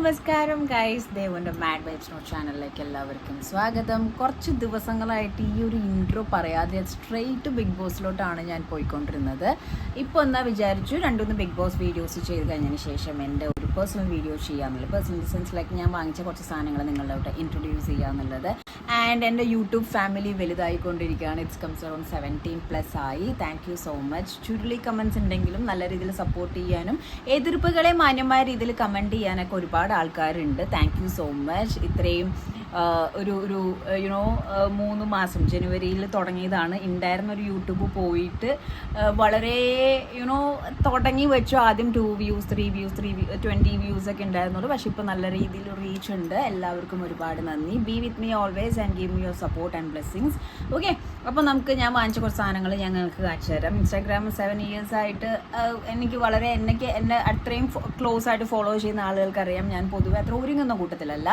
നമസ്കാരം guys, ദേവൻ്റെ mad vibes ചാനലിലേക്ക് എല്ലാവർക്കും സ്വാഗതം. കുറച്ച് ദിവസങ്ങളായിട്ട് ഈ ഒരു ഇൻട്രോ പറയാതെ സ്ട്രെയിറ്റ് ബിഗ് ബോസിലോട്ടാണ് ഞാൻ പോയിക്കൊണ്ടിരുന്നത്. ഇപ്പോൾ എന്താ വിചാരിച്ചു, രണ്ടുമൂന്ന് ബിഗ് ബോസ് വീഡിയോസ് ചെയ്ത് കഴിഞ്ഞതിന് ശേഷം എൻ്റെ ഒരു പേഴ്സണൽ വീഡിയോ ചെയ്യാമെന്നുള്ളത്. പേഴ്സണൽ സെൻസ് ലൈക്ക് ഞാൻ വാങ്ങിച്ച കുറച്ച് സാധനങ്ങൾ നിങ്ങളിലോട്ട് ഇൻട്രൊഡ്യൂസ് ചെയ്യാമെന്നുള്ളത്. ആൻഡ് എൻ്റെ യൂട്യൂബ് ഫാമിലി വലുതായിക്കൊണ്ടിരിക്കുകയാണ്. ഇറ്റ്സ് കംസ് അറൗണ്ട് 17+ ആയി. Thank you so much. ചുരുളി കമൻസ് ഉണ്ടെങ്കിലും നല്ല രീതിയിൽ സപ്പോർട്ട് ചെയ്യാനും എതിർപ്പുകളെ മാന്യമായ രീതിയിൽ കമൻറ്റ് ചെയ്യാനൊക്കെ ഒരുപാട് ആൾക്കാരുണ്ട്. Thank you so much. ഇത്രയും ഒരു 3 മാസം ജനുവരിയിൽ തുടങ്ങിയതാണ്. ഉണ്ടായിരുന്ന ഒരു യൂട്യൂബ് പോയിട്ട് വളരെ തുടങ്ങി വെച്ചു. ആദ്യം 2 വ്യൂസ് 3 വ്യൂസ് 20 വ്യൂസ് ഒക്കെ ഉണ്ടായിരുന്നുള്ളൂ. പക്ഷെ ഇപ്പോൾ നല്ല രീതിയിൽ റീച്ച് ഉണ്ട്. എല്ലാവർക്കും ഒരുപാട് നന്ദി. B with me always and give me your support and blessings. Okay, അപ്പോൾ നമുക്ക് ഞാൻ വാങ്ങിച്ച കുറച്ച് സാധനങ്ങൾ ഞങ്ങൾക്ക് കാണിച്ചു തരാം. ഇൻസ്റ്റാഗ്രാം 7 ഇയേഴ്സ് ആയിട്ട് എനിക്ക് എന്നെ അത്രയും ക്ലോസ് ആയിട്ട് ഫോളോ ചെയ്യുന്ന ആളുകൾക്കറിയാം, ഞാൻ പൊതുവെ അത്ര ഒരുങ്ങുന്ന കൂട്ടത്തിലല്ല.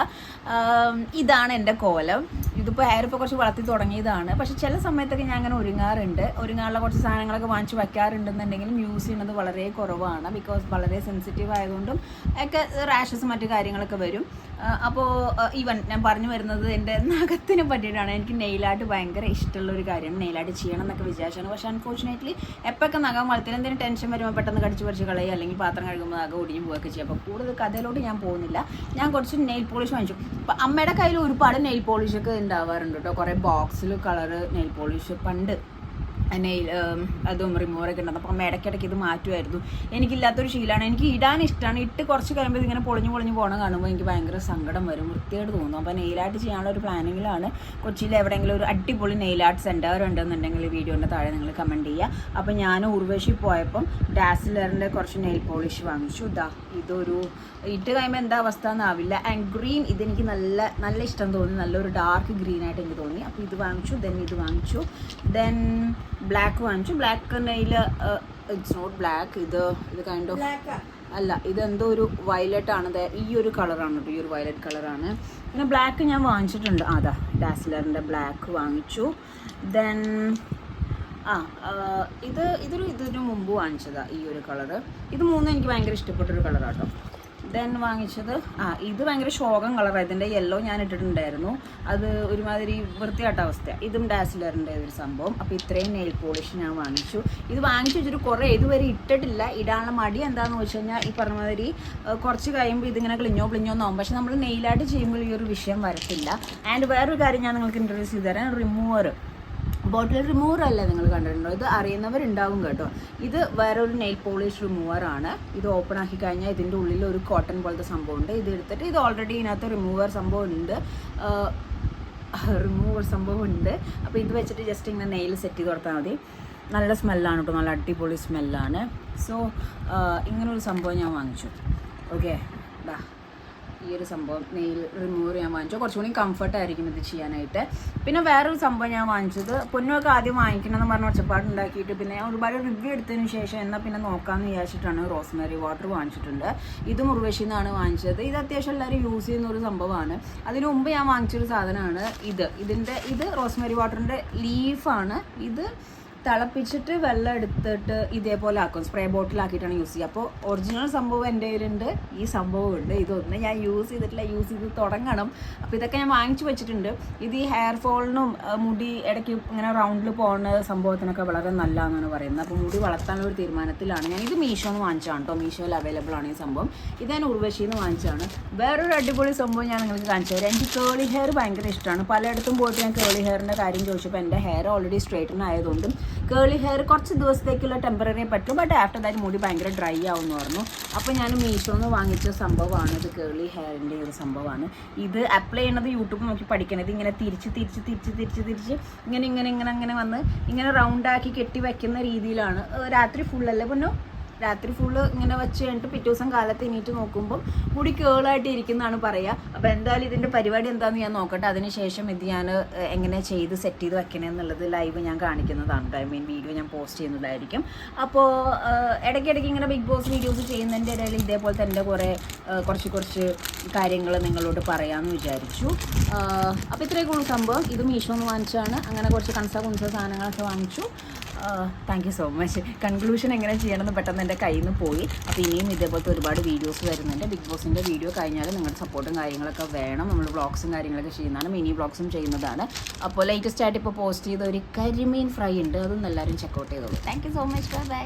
ഇതാണ് എൻ്റെ കോലം. ഇതിപ്പോൾ ഹെയർ ഇപ്പോൾ കുറച്ച് വളർത്തി തുടങ്ങിയതാണ്. പക്ഷെ ചില സമയത്തൊക്കെ ഞാൻ അങ്ങനെ ഒരുങ്ങാനുള്ള കുറച്ച് സാധനങ്ങളൊക്കെ വാങ്ങിച്ച് വയ്ക്കാറുണ്ടെന്നുണ്ടെങ്കിലും യൂസ് ചെയ്യുന്നത് വളരെ കുറവാണ്. ബിക്കോസ് വളരെ സെൻസിറ്റീവ് ആയതുകൊണ്ടും ഒക്കെ റാഷസ് മറ്റു കാര്യങ്ങളൊക്കെ വരും. അപ്പോൾ ഈവൻ ഞാൻ പറഞ്ഞു വരുന്നത് എൻ്റെ നഖത്തിനെ പറ്റിയിട്ടാണ്. എനിക്ക് നെയിലായിട്ട് ഭയങ്കര ഇഷ്ടമുള്ളൊരു കാര്യമാണ്. നെയിലായിട്ട് ചെയ്യണം എന്നൊക്കെ വിചാരിച്ചാണ്. പക്ഷേ അൺഫോർച്ചുനേറ്റ്ലി എപ്പോഴൊക്കെ നഖം വളർത്തി എന്തെങ്കിലും ടെൻഷൻ വരുമ്പോൾ പെട്ടെന്ന് കടിച്ച് പറിച്ച് കളയുക, അല്ലെങ്കിൽ പാത്രം കഴുകുമ്പോൾ നഖം ഒടിഞ്ഞു പോവുകയൊക്കെ ചെയ്യും. അപ്പോൾ കൂടുതൽ കഥയിലോട്ട് ഞാൻ പോകുന്നില്ല. ഞാൻ കുറച്ച് നെയിൽ പോളിഷ് വാങ്ങിച്ചു. അപ്പോൾ അമ്മയുടെ കയ്യിൽ ഒരുപാട് നെയിൽ പോളിഷൊക്കെ ഉണ്ടാവാറുണ്ട് കേട്ടോ. കുറേ ബോക്സിൽ കളറ് നെയിൽ പോളിഷ് പണ്ട് അതും റിമൂവറൊക്കെ ഉണ്ടായിരുന്നു. അപ്പം അമ്മ ഇടയ്ക്കിടയ്ക്ക് ഇത് മാറ്റുമായിരുന്നു. എനിക്കില്ലാത്തൊരു ശീലമാണ്. എനിക്ക് ഇടാൻ ഇഷ്ടമാണ്. ഇട്ട് കുറച്ച് കഴിയുമ്പോൾ ഇതിങ്ങനെ പൊളിഞ്ഞ് പോകണം കാണുമ്പോൾ എനിക്ക് ഭയങ്കര സങ്കടം വരും, വൃത്തിയായിട്ട് തോന്നും. അപ്പോൾ നെയിലായിട്ട് ചെയ്യാനുള്ള ഒരു പ്ലാനിങ്ങിലാണ്. കൊച്ചിയിൽ എവിടെയെങ്കിലും ഒരു അടിപൊളി നെയിൽ ആർട്ട് സെൻറ്റർ ഉണ്ടെന്നുണ്ടെങ്കിൽ വീഡിയോൻ്റെ താഴെ നിങ്ങൾ കമൻറ്റ് ചെയ്യുക. അപ്പോൾ ഞാൻ ഉർവശി പോയപ്പം ഡാസ്ലറിൻ്റെ കുറച്ച് നെയിൽ പോളിഷ് വാങ്ങിച്ചു. ഇതൊരു ഇട്ട് കഴിയുമ്പോൾ എന്താ അവസ്ഥ എന്നാവില്ല. ആൻഡ് ഗ്രീൻ ഇതെനിക്ക് നല്ല ഇഷ്ടം തോന്നി. നല്ലൊരു ഡാർക്ക് ഗ്രീനായിട്ട് എനിക്ക് തോന്നി. അപ്പോൾ ഇത് വാങ്ങിച്ചു. ഇത് വാങ്ങിച്ചു. ദെൻ ബ്ലാക്ക് വാങ്ങിച്ചു. Black nail it's not black. ഇത് കൈൻഡ് ഓഫ് അല്ല, ഇതെന്തോ ഒരു വയലറ്റ് ആണ്. ഈ ഒരു കളറാണ് കേട്ടോ. ഈ ഒരു വയലറ്റ് കളറാണ്. പിന്നെ ബ്ലാക്ക് ഞാൻ വാങ്ങിച്ചിട്ടുണ്ട്. ഡാസ്ലറിൻ്റെ ബ്ലാക്ക് വാങ്ങിച്ചു. ദെൻ ഇതിനു മുമ്പ് വാങ്ങിച്ചതാണ് ഈ ഒരു കളറ്. ഇത് മൂന്നും എനിക്ക് ഭയങ്കര ഇഷ്ടപ്പെട്ടൊരു കളറാട്ടോ. ദെൻ വാങ്ങിച്ചത് ഇത് ഭയങ്കര ശോകം കളറാണ്. ഇതിൻ്റെ യെല്ലോ ഞാൻ ഇട്ടിട്ടുണ്ടായിരുന്നു. അത് ഒരുമാതിരി വൃത്തിയാട്ട അവസ്ഥയാണ്. ഇതും ഡാസ്ലറിൻ്റെ ഒരു സംഭവം. അപ്പോൾ ഇത്രയും നെയിൽ പോളിഷ് ഞാൻ വാങ്ങിച്ചു. ഇത് വാങ്ങിച്ചു വെച്ചിട്ട് കുറേ ഇതുവരെ ഇട്ടിട്ടില്ല. ഇടാനുള്ള മടി എന്താണെന്ന് വെച്ച് കഴിഞ്ഞാൽ ഈ പറഞ്ഞ മാതിരി കുറച്ച് കഴിയുമ്പോൾ ഇതിങ്ങനെ ക്ലിഞ്ഞോ എന്നാവും. പക്ഷെ നമ്മൾ നെയിലായിട്ട് ചെയ്യുമ്പോൾ ഈ ഒരു വിഷയം വരത്തില്ല. ആൻഡ് വേറൊരു കാര്യം ഞാൻ നിങ്ങൾക്ക് ഇൻട്രൊഡ്യൂസ് ചെയ്ത് തരാം. റിമൂവർ, ബോട്ടിൽ റിമൂവർ അല്ലേ നിങ്ങൾ കണ്ടിട്ടുണ്ടോ? ഇത് അറിയുന്നവരുണ്ടാവും കേട്ടോ. ഇത് വേറൊരു നെയിൽ പോളിഷ് റിമൂവറാണ്. ഇത് ഓപ്പൺ ആക്കി കഴിഞ്ഞാൽ ഇതിൻ്റെ ഉള്ളിൽ ഒരു കോട്ടൺ പോലത്തെ സംഭവമുണ്ട്. ഇത് എടുത്തിട്ട് ഇത് ഓൾറെഡി ഇതിനകത്ത് റിമൂവർ സംഭവം ഉണ്ട്. അപ്പോൾ ഇത് വെച്ചിട്ട് ജസ്റ്റ് ഇങ്ങനെ നെയിൽ സെറ്റ് ചെയ്ത് കൊടുത്താൽ മതി. നല്ല സ്മെല്ലാണ് കേട്ടോ, നല്ല അടിപൊളി സ്മെല്ലാണ്. സോ ഇങ്ങനൊരു സംഭവം ഞാൻ വാങ്ങിച്ചു. ഓക്കെ, ഈ ഒരു സംഭവം നെയിൽ റിമൂവർ ഞാൻ വാങ്ങിച്ചു. കുറച്ചുകൂടി കംഫർട്ടായിരിക്കും ഇത് ചെയ്യാനായിട്ട്. പിന്നെ വേറൊരു സംഭവം ഞാൻ വാങ്ങിച്ചത്, പൊന്നൊക്കെ ആദ്യം വാങ്ങിക്കണമെന്ന് പറഞ്ഞ ഒച്ചപ്പാടുണ്ടാക്കിയിട്ട് പിന്നെ ഒരുപാട് റിവ്യൂ എടുത്തതിന് ശേഷം എന്നാൽ പിന്നെ നോക്കാമെന്ന് വിചാരിച്ചിട്ടാണ് റോസ്മേരി വാട്ടർ വാങ്ങിച്ചിട്ടുണ്ട്. ഇത് ഉർവശിയിൽ നിന്നാണ് വാങ്ങിച്ചത്. ഇത് അത്യാവശ്യം എല്ലാവരും യൂസ് ചെയ്യുന്ന ഒരു സംഭവമാണ്. അതിന് മുമ്പ് ഞാൻ വാങ്ങിച്ചൊരു സാധനമാണ് ഇത് റോസ്മേരി വാട്ടറിൻ്റെ ലീഫാണ്. ഇത് തിളപ്പിച്ചിട്ട് വെള്ളം എടുത്തിട്ട് ഇതേപോലെ ആക്കും. സ്പ്രേ ബോട്ടിലാക്കിയിട്ടാണ് യൂസ് ചെയ്യുക. അപ്പോൾ ഒറിജിനൽ സംഭവം എൻ്റെ കയ്യിലുണ്ട്, ഈ സംഭവമുണ്ട്. ഇതൊന്നും ഞാൻ യൂസ് ചെയ്തിട്ടില്ല, യൂസ് ചെയ്ത് തുടങ്ങണം. അപ്പോൾ ഇതൊക്കെ ഞാൻ വാങ്ങിച്ചു വെച്ചിട്ടുണ്ട്. ഇത് ഈ ഹെയർ ഫോളിനും മുടി ഇടയ്ക്ക് ഇങ്ങനെ റൗണ്ടിൽ പോകുന്ന സംഭവത്തിനൊക്കെ വളരെ നല്ലതാണെന്നാണ് പറയുന്നത്. അപ്പോൾ മുടി വളർത്താനുള്ള ഒരു തീരുമാനത്തിലാണ് ഞാൻ. ഇത് മീഷോന്ന് വാങ്ങിച്ചതാണ് കേട്ടോ. മീഷോയിൽ അവൈലബിൾ ആണ് ഈ സംഭവം. ഇത് ഞാൻ ഉർവശിയിൽ നിന്ന് വാങ്ങിച്ചതാണ്. വേറൊരു അടിപൊളി സംഭവം ഞാൻ നിങ്ങൾക്ക് കാണിച്ചു തരാം. എനിക്ക് കേളി ഹെയർ ഭയങ്കര ഇഷ്ടമാണ്. പലയിടത്തും പോയിട്ട് ഞാൻ കേളി ഹെയറിൻ്റെ കാര്യം ചോദിച്ചപ്പോൾ എൻ്റെ ഹെയർ ഓൾറെഡി സ്ട്രൈറ്റൻ ആയതുകൊണ്ടും കേളി ഹെയർ കുറച്ച് ദിവസത്തേക്കുള്ള ടെമ്പററി പറ്റും. ബട്ട് ആഫ്റ്റർ ദാറ്റ് മുടി ഭയങ്കര ഡ്രൈ ആവുമെന്ന് പറഞ്ഞു. അപ്പോൾ ഞാൻ മീഷോന്ന് വാങ്ങിച്ച സംഭവമാണ് ഇത്. കേളി ഹെയറിൻ്റെ ഒരു സംഭവമാണ്. ഇത് അപ്ലൈ ചെയ്യണത് യൂട്യൂബ് നോക്കി പഠിക്കണത്. ഇങ്ങനെ തിരിച്ച് ഇങ്ങനെ വന്ന് ഇങ്ങനെ റൗണ്ടാക്കി കെട്ടി വയ്ക്കുന്ന രീതിയിലാണ്. രാത്രി ഫുള്ളല്ലേ പൊന്നോ, രാത്രി ഫുള്ള് ഇങ്ങനെ വെച്ച് കഴിഞ്ഞിട്ട് പിറ്റേ ദിവസം കാലത്ത് എണീറ്റ് നോക്കുമ്പം മുടി കേളായിട്ട് ഇരിക്കുന്നതാണ് പറയുക. അപ്പോൾ എന്തായാലും ഇതിൻ്റെ പരിപാടി എന്താണെന്ന് ഞാൻ നോക്കട്ടെ. അതിനുശേഷം ഇത് ഞാൻ എങ്ങനെ ചെയ്ത് സെറ്റ് ചെയ്ത് വെക്കണമെന്നുള്ളത് ലൈവ് ഞാൻ കാണിക്കുന്നതാണ്. വീഡിയോ ഞാൻ പോസ്റ്റ് ചെയ്യുന്നതായിരിക്കും. അപ്പോൾ ഇടയ്ക്കിടയ്ക്ക് ഇങ്ങനെ ബിഗ് ബോസ് വീഡിയോസ് ചെയ്യുന്നതിൻ്റെ ഇടയിൽ ഇതേപോലത്തെ എൻ്റെ കുറച്ച് കാര്യങ്ങൾ നിങ്ങളോട് പറയാമെന്ന് വിചാരിച്ചു. അപ്പോൾ ഇത്രയൊക്കെ ഉള്ള സംഭവം. ഇത് മീഷോന്ന് വാങ്ങിച്ചാണ്. അങ്ങനെ കുറച്ച് കുൻസ സാധനങ്ങളൊക്കെ വാങ്ങിച്ചു. Thank you so much. Conclusion എങ്ങനെ ചെയ്യണമെന്ന് പെട്ടെന്ന് എൻ്റെ കയ്യിൽ നിന്ന് പോയി. അപ്പോൾ ഇനിയും ഇതേപോലത്തെ ഒരുപാട് വീഡിയോസ് വരുന്നുണ്ട്. ബിഗ് ബോസിൻ്റെ വീഡിയോ കഴിഞ്ഞാൽ നിങ്ങളുടെ സപ്പോർട്ടും കാര്യങ്ങളൊക്കെ വേണം. നമ്മൾ വ്ളോഗ്സും കാര്യങ്ങളൊക്കെ ചെയ്യുന്നതാണ്, മിനി വ്ളോഗ്സും ചെയ്യുന്നതാണ്. അപ്പോൾ ലേറ്റസ്റ്റ് ആയിട്ട് ഇപ്പോൾ പോസ്റ്റ് ചെയ്ത ഒരു കരിമീൻ ഫ്രൈ ഉണ്ട്, അതൊന്നും എല്ലാവരും ചെക്കൗട്ട് ചെയ്തോളൂ. Thank you so much. By.